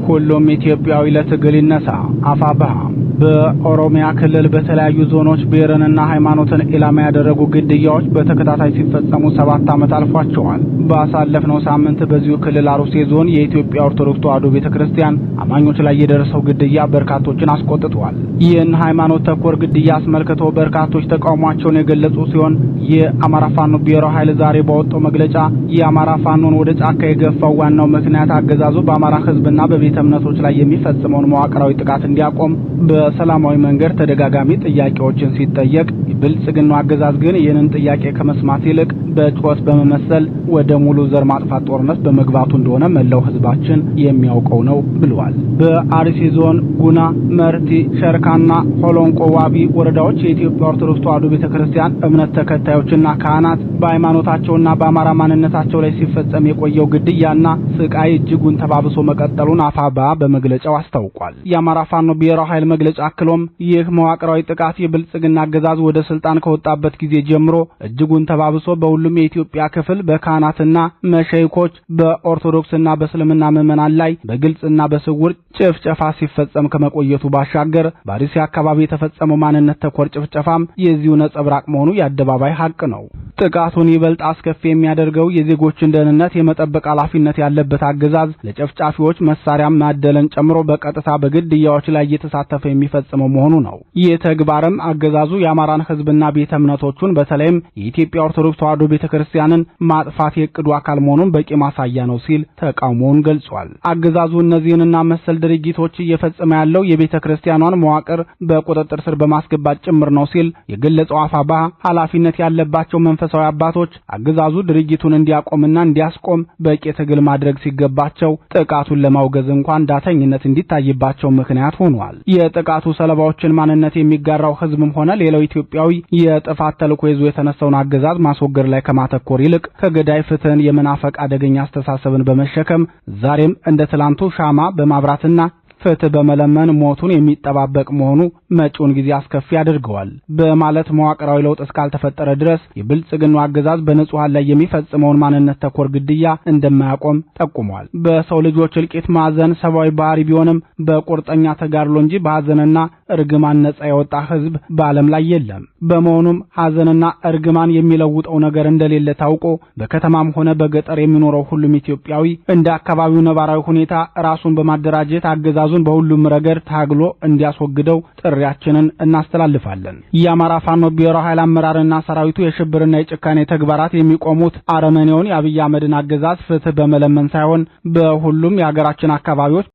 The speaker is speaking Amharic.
ሁሉም ኢትዮጵያዊ ለትግል ይነሳ። አፋብኃ በኦሮሚያ ክልል በተለያዩ ዞኖች ብሔርንና ሃይማኖትን ኢላማ ያደረጉ ግድያዎች በተከታታይ ሲፈጸሙ 7 ዓመት አልፏቸዋል። ባሳለፍነው ሳምንት በዚሁ ክልል አሩሲ ዞን የኢትዮጵያ ኦርቶዶክስ ተዋሕዶ ቤተክርስቲያን አማኞች ላይ የደረሰው ግድያ በርካቶችን አስቆጥቷል። ይህን ሃይማኖት ተኮር ግድያ አስመልክቶ በርካቶች ተቃውሟቸውን የገለጹ ሲሆን የአማራ ፋኖ ብሔራዊ ኃይል ዛሬ ባወጣው መግለጫ የአማራ ፋኖን ወደ ጫካ የገፋው ዋናው ምክንያት አገዛዙ በአማራ ሕዝብና በቤተ እምነቶች ላይ የሚፈጽመውን መዋቅራዊ ጥቃት እንዲያቆም በሰላማዊ መንገድ ተደጋጋሚ ጥያቄዎችን ሲጠየቅ የብልጽግናው አገዛዝ ግን ይህንን ጥያቄ ከመስማት ይልቅ በጩኸት በመመሰል ወደ ሙሉ ዘር ማጥፋት ጦርነት በመግባቱ እንደሆነ መላው ሕዝባችን የሚያውቀው ነው ብለዋል። በአርሲ ዞን ጉና፣ መርቲ፣ ሸርካና ሆሎንቆ ዋቢ ወረዳዎች የኢትዮጵያ ኦርቶዶክስ ተዋሕዶ ቤተክርስቲያን እምነት ተከታዮችና ካህናት በሃይማኖታቸውና በአማራ ማንነታቸው ላይ ሲፈጸም የቆየው ግድያና ስቃይ እጅጉን ተባብሶ መቀጠሉን አፋብኃ በመግለጫው አስታውቋል። የአማራ ፋኖ ብሔራዊ ኃይል መግለጫ አክሎም ይህ መዋቅራዊ ጥቃት የብልጽግና አገዛዝ ወደ ስልጣን ከወጣበት ጊዜ ጀምሮ እጅጉን ተባብሶ በሁሉም የኢትዮጵያ ክፍል በካህናትና መሸይኮች በኦርቶዶክስና በእስልምና ምዕመናን ላይ በግልጽና በስውር ጭፍጨፋ ሲፈጸም ከመቆየቱ ባሻገር በአርሲ አካባቢ የተፈጸመው ማንነት ተኮር ጭፍጨፋም የዚሁ ነጸብራቅ መሆኑ የአደባባይ ሀቅ ነው። ጥቃቱን ይበልጥ አስከፊ የሚያደርገው የዜጎችን ደህንነት የመጠበቅ ኃላፊነት ያለበት አገዛዝ ለጨፍጫፊዎች መሳሪያ ማደለን ጨምሮ በቀጥታ በግድያዎች ላይ እየተሳተፈ የሚፈጽመው መሆኑ ነው። ይህ ተግባርም አገዛዙ የአማራን ሕዝብና ቤተ እምነቶቹን በተለይም የኢትዮጵያ ኦርቶዶክስ ተዋሕዶ ቤተክርስቲያንን ማጥፋት የዕቅዱ አካል መሆኑን በቂ ማሳያ ነው ሲል ተቃውሞውን ገልጿል። አገዛዙ እነዚህንና መሰል ድርጊቶች እየፈጸመ ያለው የቤተክርስቲያኗን መዋቅር በቁጥጥር ስር በማስገባት ጭምር ነው ሲል የገለጸው አፋብኃ ኃላፊነት ያለባቸው መንፈሳዊ አባቶች አገዛዙ ድርጊቱን እንዲያቆምና እንዲያስቆም በቂ ትግል ማድረግ ሲገባቸው ጥቃቱን ለማውገዝ እንኳን ዳተኝነት እንዲታይባቸው ምክንያት ሆኗል። የጥቃቱ ሰለባዎችን ማንነት የሚጋራው ሕዝብም ሆነ ሌላው ኢትዮጵያዊ የጥፋት ተልዕኮ ይዞ የተነሳውን አገዛዝ ማስወገድ ላይ ከማተኮር ይልቅ ከገዳይ ፍትህን የመናፈቅ አደገኛ አስተሳሰብን በመሸከም ዛሬም እንደ ትላንቱ ሻማ በማብራትና ፍትህ በመለመን ሞቱን የሚጠባበቅ መሆኑ መጪውን ጊዜ አስከፊ ያደርገዋል በማለት መዋቅራዊ ለውጥ እስካልተፈጠረ ድረስ የብልጽግናው አገዛዝ በንጹሃን ላይ የሚፈጽመውን ማንነት ተኮር ግድያ እንደማያቆም ጠቁሟል። በሰው ልጆች እልቂት ማዘን ሰብአዊ ባህሪ ቢሆንም በቁርጠኛ ተጋድሎ እንጂ በሐዘንና እርግማን ነጻ የወጣ ሕዝብ በዓለም ላይ የለም። በመሆኑም ሐዘንና እርግማን የሚለውጠው ነገር እንደሌለ ታውቆ በከተማም ሆነ በገጠር የሚኖረው ሁሉም ኢትዮጵያዊ እንደ አካባቢው ነባራዊ ሁኔታ ራሱን በማደራጀት አገዛዙን በሁሉም ረገድ ታግሎ እንዲያስወግደው ጥሪያችንን እናስተላልፋለን። የአማራ ፋኖ ብሔራዊ ኃይል አመራርና ሰራዊቱ የሽብርና የጭካኔ ተግባራት የሚቆሙት አረመኔውን የአብይ አህመድን አገዛዝ ፍትህ በመለመን ሳይሆን በሁሉም የሀገራችን አካባቢዎች